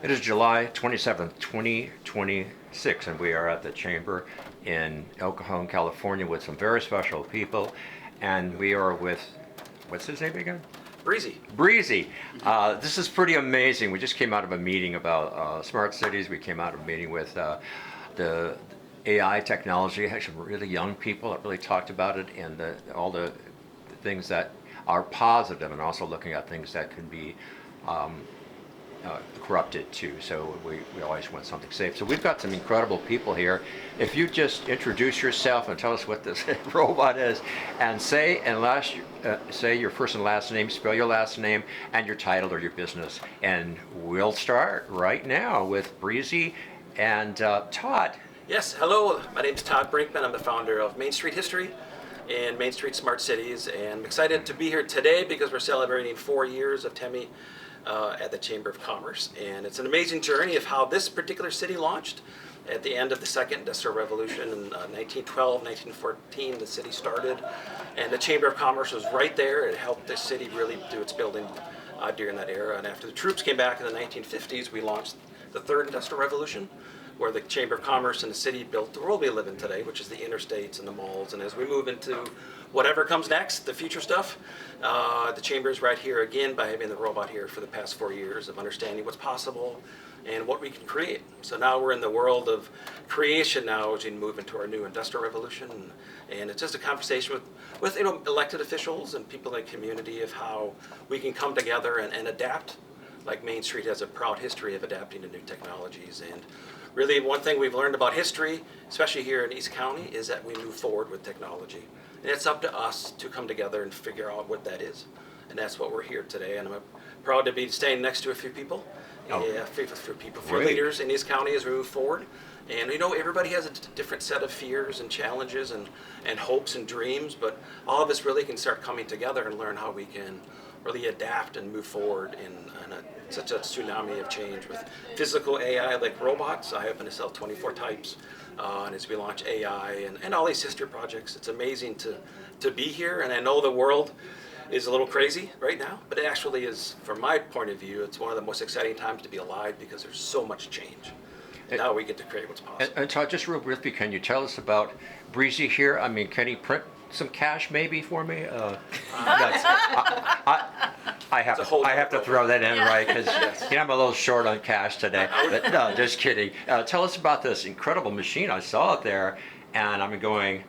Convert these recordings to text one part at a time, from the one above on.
It is July 27th, 2026, and we are at the Chamber in El Cajon, California with some very special people. And we are with, what's his name again? Breezy. Breezy. This is pretty amazing. We just came out of a meeting about smart cities. We came out of a meeting with the AI technology. Had some really young people that really talked about it and all the things that are positive, and also looking at things that could be corrupted too. So we always want something safe. So we've got some incredible people here. If you just introduce yourself and tell us what this robot is, and say your first and last name, spell your last name and your title or your business, and we'll start right now with Breezy and Todd. Yes, hello. My name is Todd Brinkman. I'm the founder of Main Street History and Main Street Smart Cities, and I'm excited to be here today because we're celebrating 4 years of TEMI at the Chamber of Commerce. And it's an amazing journey of how this particular city launched at the end of the Second Industrial Revolution in 1912, 1914. The city started, and the Chamber of Commerce was right there. It helped the city really do its building during that era. And after the troops came back in the 1950s, we launched the Third Industrial Revolution, where the Chamber of Commerce and the city built the world we live in today, which is the interstates and the malls. And as we move into whatever comes next, the future stuff, the Chamber is right here again by having the robot here for the past 4 years of understanding what's possible and what we can create. So now we're in the world of creation now as we move into our new industrial revolution. And it's just a conversation with elected officials and people in the community of how we can come together and adapt. Like Main Street has a proud history of adapting to new technologies. And really, one thing we've learned about history, especially here in East County, is that we move forward with technology. And it's up to us to come together and figure out what that is. And that's what we're here today. And I'm proud to be standing next to a few people, a few leaders in East County as we move forward. And everybody has a different set of fears and challenges and hopes and dreams, but all of us really can start coming together and learn how we can really adapt and move forward in such a tsunami of change with physical AI like robots. I happen to sell 24 types, and as we launch AI and all these history projects, it's amazing to be here. And I know the world is a little crazy right now, but it actually is, from my point of view, it's one of the most exciting times to be alive because there's so much change. And now we get to create what's possible. And Todd, just real briefly, can you tell us about Breezy here? I mean, can he print some cash maybe for me? I have to throw that in, right? Because I'm a little short on cash today. But no, just kidding. Tell us about this incredible machine. I saw it there, and I'm going,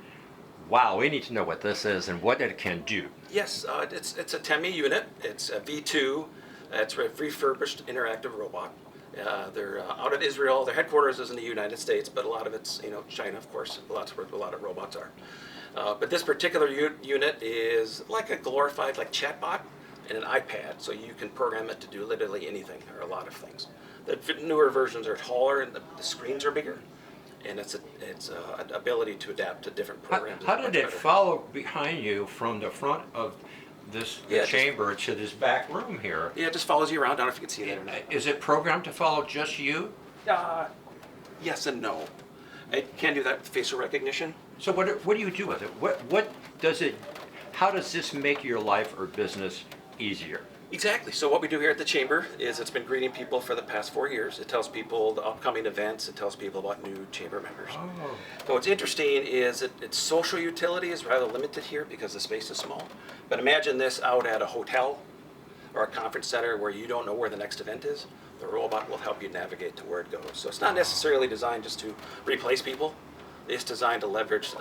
wow, we need to know what this is and what it can do. Yes, it's a TEMI unit. It's a V2. It's a refurbished interactive robot. They're out of Israel. Their headquarters is in the United States, but a lot of it's China, of course. That's where a lot of robots are. But this particular unit is like a glorified chatbot and an iPad, so you can program it to do literally anything or a lot of things. The newer versions are taller and the screens are bigger, and it's an ability to adapt to different programs. How did it follow behind you from the front of this chamber to this back room here? Yeah, it just follows you around. I don't know if you can see that or not. Is it programmed to follow just you? Yes and no. It can do that with facial recognition. So what do you do with it? What does it? How does this make your life or business easier? Exactly. So what we do here at the Chamber is it's been greeting people for the past 4 years. It tells people the upcoming events. It tells people about new Chamber members. Oh. So what's interesting is its social utility is rather limited here because the space is small. But imagine this out at a hotel or a conference center where you don't know where the next event is. The robot will help you navigate to where it goes. So it's not necessarily designed just to replace people. It's designed to leverage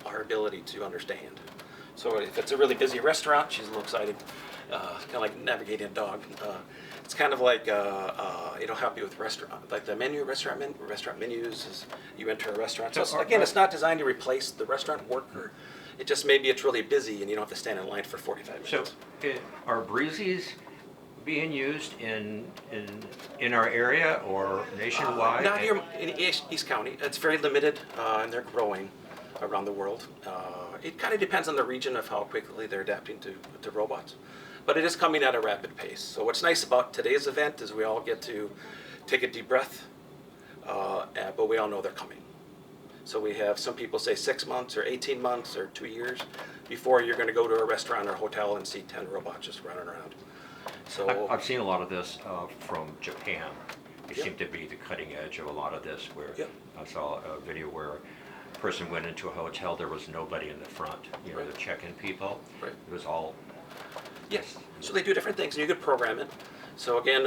our ability to understand. So if it's a really busy restaurant, she's a little excited, kind of like navigating a dog. It's kind of like it'll help you with restaurant, like the restaurant menus as you enter a restaurant. So again, it's not designed to replace the restaurant worker. It just maybe it's really busy and you don't have to stand in line for 45 minutes. So are Breezys being used in our area or nationwide? Not here in East County. It's very limited, and they're growing around the world. It kind of depends on the region of how quickly they're adapting to robots, but it is coming at a rapid pace. So what's nice about today's event is we all get to take a deep breath, but we all know they're coming. So we have some people say 6 months or 18 months or 2 years before you're going to go to a restaurant or hotel and see 10 robots just running around. So I've seen a lot of this from Japan. They Yep. seem to be the cutting edge of a lot of this, where Yep. I saw a video where a person went into a hotel, there was nobody in the front, you know, Right. the check-in people. Right. It was all, Yes. So they do different things, and you could program it. So again,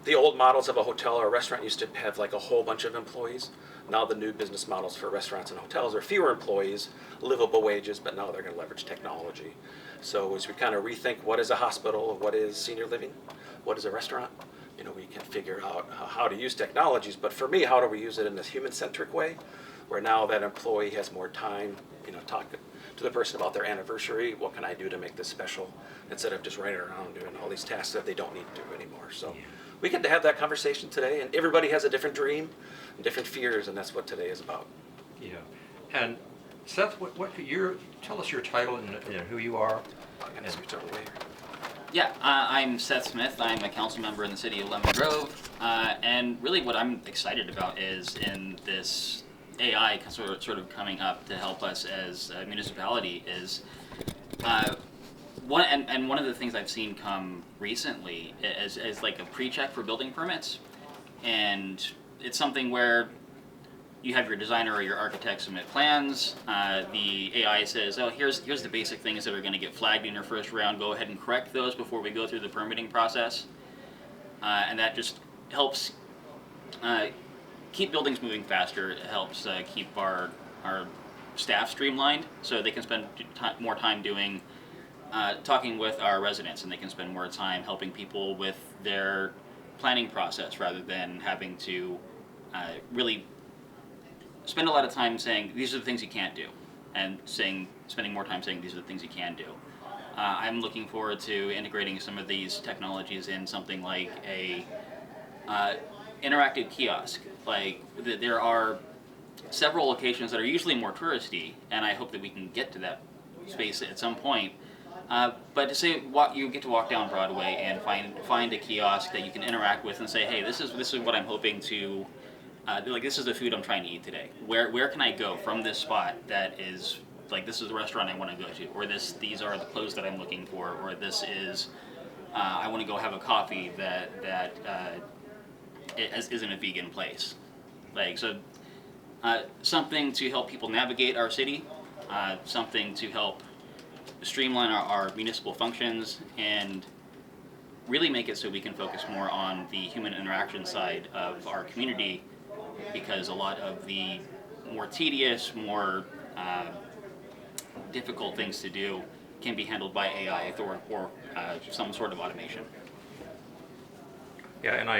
the old models of a hotel or a restaurant used to have like a whole bunch of employees. Now the new business models for restaurants and hotels are fewer employees, livable wages, but now they're going to leverage technology. So as we kind of rethink what is a hospital, what is senior living, what is a restaurant, you know, we can figure out how to use technologies. But for me, how do we use it in this human-centric way, where now that employee has more time, you know, talk to the person about their anniversary. What can I do to make this special? Instead of just running around doing all these tasks that they don't need to do anymore. So we get to have that conversation today, and everybody has a different dream and different fears, and that's what today is about. yeah. And Seth, tell us your title and who you are. I'm going to switch over here. Yeah, I'm Seth Smith. I'm a council member in the city of Lemon Grove, and really what I'm excited about is in this AI sort of coming up to help us as a municipality is one of the things I've seen come recently is like a pre-check for building permits, and it's something where you have your designer or your architect submit plans. The AI says, "Oh, here's the basic things that are going to get flagged in your first round. Go ahead and correct those before we go through the permitting process," and that just helps keep buildings moving faster. It helps keep our staff streamlined, so they can spend more time doing talking with our residents, and they can spend more time helping people with their planning process rather than having to really spend a lot of time saying these are the things you can't do, and spending more time saying these are the things you can do. I'm looking forward to integrating some of these technologies in something like a interactive kiosk. Like there are several locations that are usually more touristy, and I hope that we can get to that space at some point. But to say you get to walk down Broadway and find a kiosk that you can interact with and say, hey, this is what I'm hoping to. Like this is the food I'm trying to eat today. Where can I go from this spot that is like this is the restaurant I want to go to, or these are the clothes that I'm looking for, or this is I want to go have a coffee that isn't a vegan place. Like so, something to help people navigate our city, something to help streamline our municipal functions, and really make it so we can focus more on the human interaction side of our community, because a lot of the more tedious, more difficult things to do can be handled by AI or some sort of automation. Yeah, and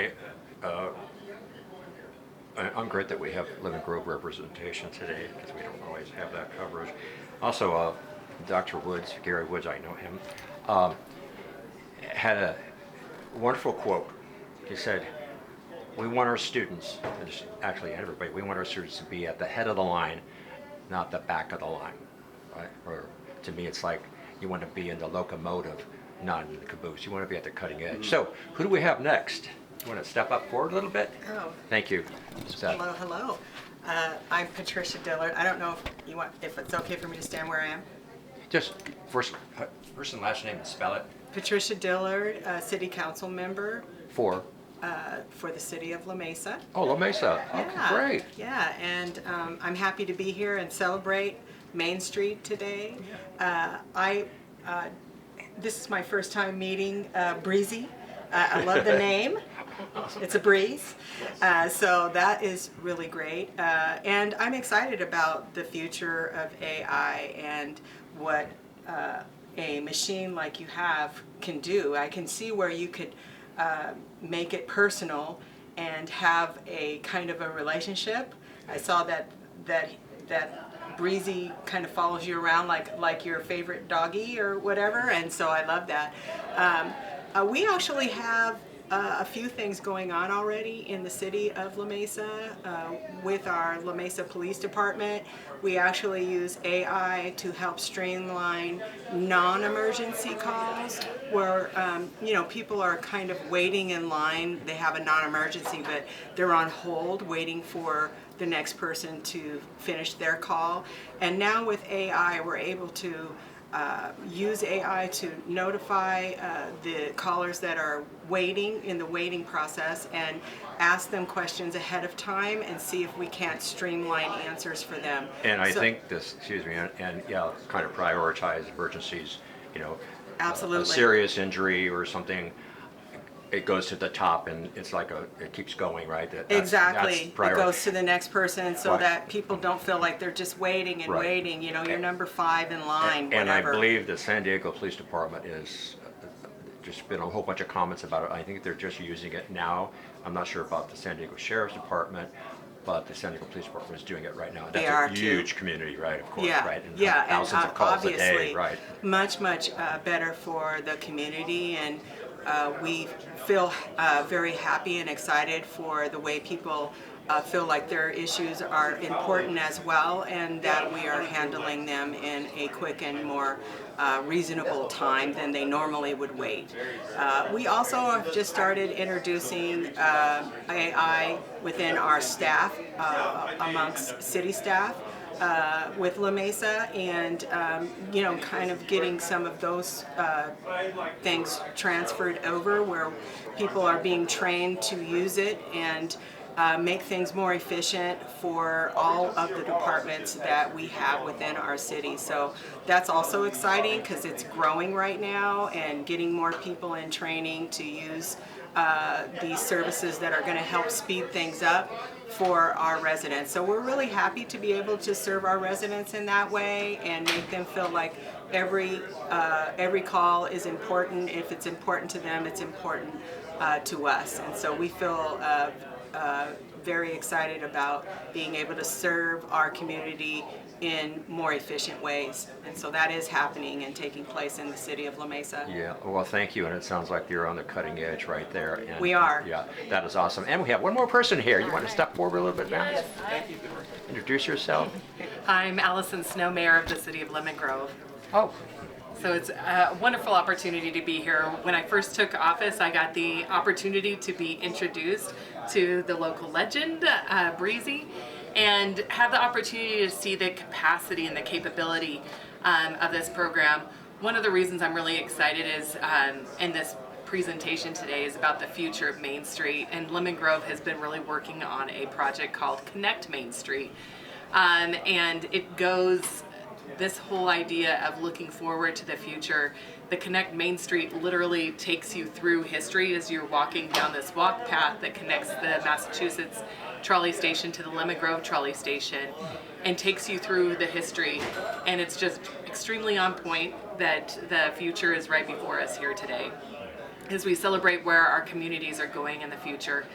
I'm great that we have Lemon Grove representation today, because we don't always have that coverage. Also, Dr. Woods, Gary Woods, I know him, had a wonderful quote. He said, we want our students, and actually everybody, we want our students to be at the head of the line, not the back of the line. Right? Or to me, it's like you want to be in the locomotive, not in the caboose. You want to be at the cutting edge. Mm-hmm. So, who do we have next? You want to step up forward a little bit? Oh. Thank you. Seth. Hello. I'm Patricia Dillard. I don't know if it's okay for me to stand where I am. Just first and last name and spell it. Patricia Dillard, City Council member For the city of La Mesa. Oh, La Mesa. Okay, Yeah, great. Yeah, and I'm happy to be here and celebrate Main Street today. This is my first time meeting Breezy. I love the name. It's a breeze. So that is really great. And I'm excited about the future of AI and what a machine like you have can do. I can see where you could make it personal and have a kind of a relationship. I saw that Breezy kind of follows you around like your favorite doggy or whatever, and so I love that. We actually have a few things going on already in the city of La Mesa with our La Mesa Police Department. We actually use AI to help streamline non-emergency calls where people are kind of waiting in line. They have a non-emergency, but they're on hold waiting for the next person to finish their call. And now with AI, we're able to use AI to notify the callers that are waiting in the waiting process and ask them questions ahead of time and see if we can't streamline answers for them. And I think this, excuse me, and yeah, kind of prioritize emergencies, you know. Absolutely. A serious injury or something, it goes to the top and it's like it keeps going, right? Exactly. That's it goes to the next person so Right. that people don't feel like they're just waiting and Right. waiting. You know, you're number 5 in line, And I whatever. believe the San Diego Police Department is, just been a whole bunch of comments about it. I think they're just using it now. I'm not sure about the San Diego Sheriff's Department, but the San Diego Police Department is doing it right now. They That's are a too. huge community, right, of course, Yeah, right? And yeah, and thousands of calls a day, obviously, right? much better for the community, and we feel very happy and excited for the way people feel like their issues are important as well, and that we are handling them in a quick and more reasonable time than they normally would wait. We also have just started introducing AI within our staff, amongst city staff. With La Mesa, and you know, kind of getting some of those things transferred over where people are being trained to use it and make things more efficient for all of the departments that we have within our city. So that's also exciting because it's growing right now and getting more people in training to use these services that are going to help speed things up for our residents. So we're really happy to be able to serve our residents in that way and make them feel like every call is important. If it's important to them, it's important to us. And so we feel very excited about being able to serve our community in more efficient ways. And so that is happening and taking place in the city of La Mesa. Yeah, well, thank you, and it sounds like you're on the cutting edge right there. And, We are. Yeah, that is awesome. And we have one more person here. You want to step forward a little bit, ma'am? Introduce yourself. I'm Alysson Snow, Mayor of the City of Lemon Grove. Oh, So it's a wonderful opportunity to be here. When I first took office, I got the opportunity to be introduced to the local legend, Breezy, and have the opportunity to see the capacity and the capability of this program. One of the reasons I'm really excited is in this presentation today is about the future of Main Street, and Lemon Grove has been really working on a project called Connect Main Street, and it goes this whole idea of looking forward to the future. The Connect Main Street literally takes you through history as you're walking down this walk path that connects the Massachusetts trolley station to the Lemon Grove trolley station and takes you through the history. And it's just extremely on point that the future is right before us here today as we celebrate where our communities are going in the future.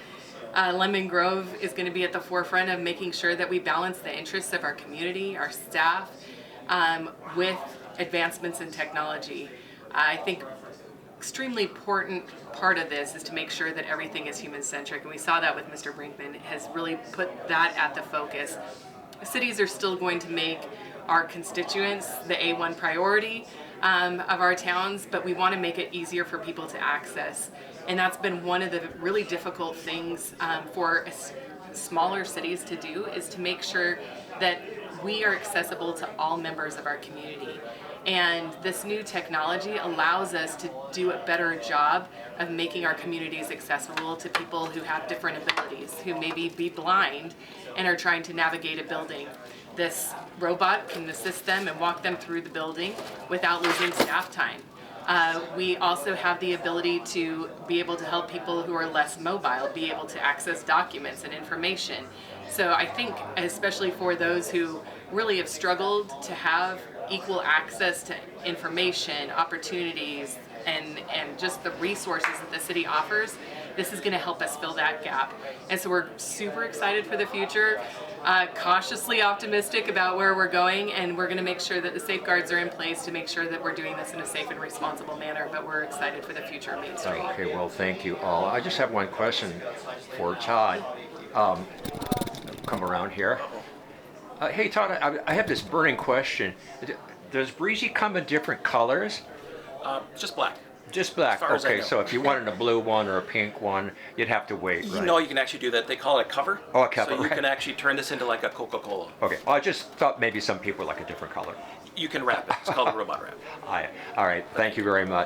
Lemon Grove is going to be at the forefront of making sure that we balance the interests of our community, our staff, with advancements in technology. I think extremely important part of this is to make sure that everything is human-centric, and we saw that with Mr. Brinkman, has really put that at the focus. Cities are still going to make our constituents the A1 priority of our towns, but we want to make it easier for people to access. And that's been one of the really difficult things for smaller cities to do, is to make sure that we are accessible to all members of our community. And this new technology allows us to do a better job of making our communities accessible to people who have different abilities, who maybe be blind and are trying to navigate a building. This robot can assist them and walk them through the building without losing staff time. We also have the ability to be able to help people who are less mobile be able to access documents and information. So I think, especially for those who really have struggled to have equal access to information, opportunities, and just the resources that the city offers, this is going to help us fill that gap. And so we're super excited for the future, cautiously optimistic about where we're going, and we're going to make sure that the safeguards are in place to make sure that we're doing this in a safe and responsible manner, but we're excited for the future of Main Street. okay, well, thank you all. I just have one question for Todd. Come around here. Hey, Todd, I have this burning question. Does Breezy come in different colors? Just black. Just black. As far as I Okay, know. so if you wanted a blue one or a pink one, you'd have to wait, You right? know, you can actually do that. They call it a cover. Oh, a cover, So you right. can actually turn this into like a Coca-Cola. Okay, I just thought maybe some people like a different color. You can wrap it. It's called a robot wrap. All right, thank you very much.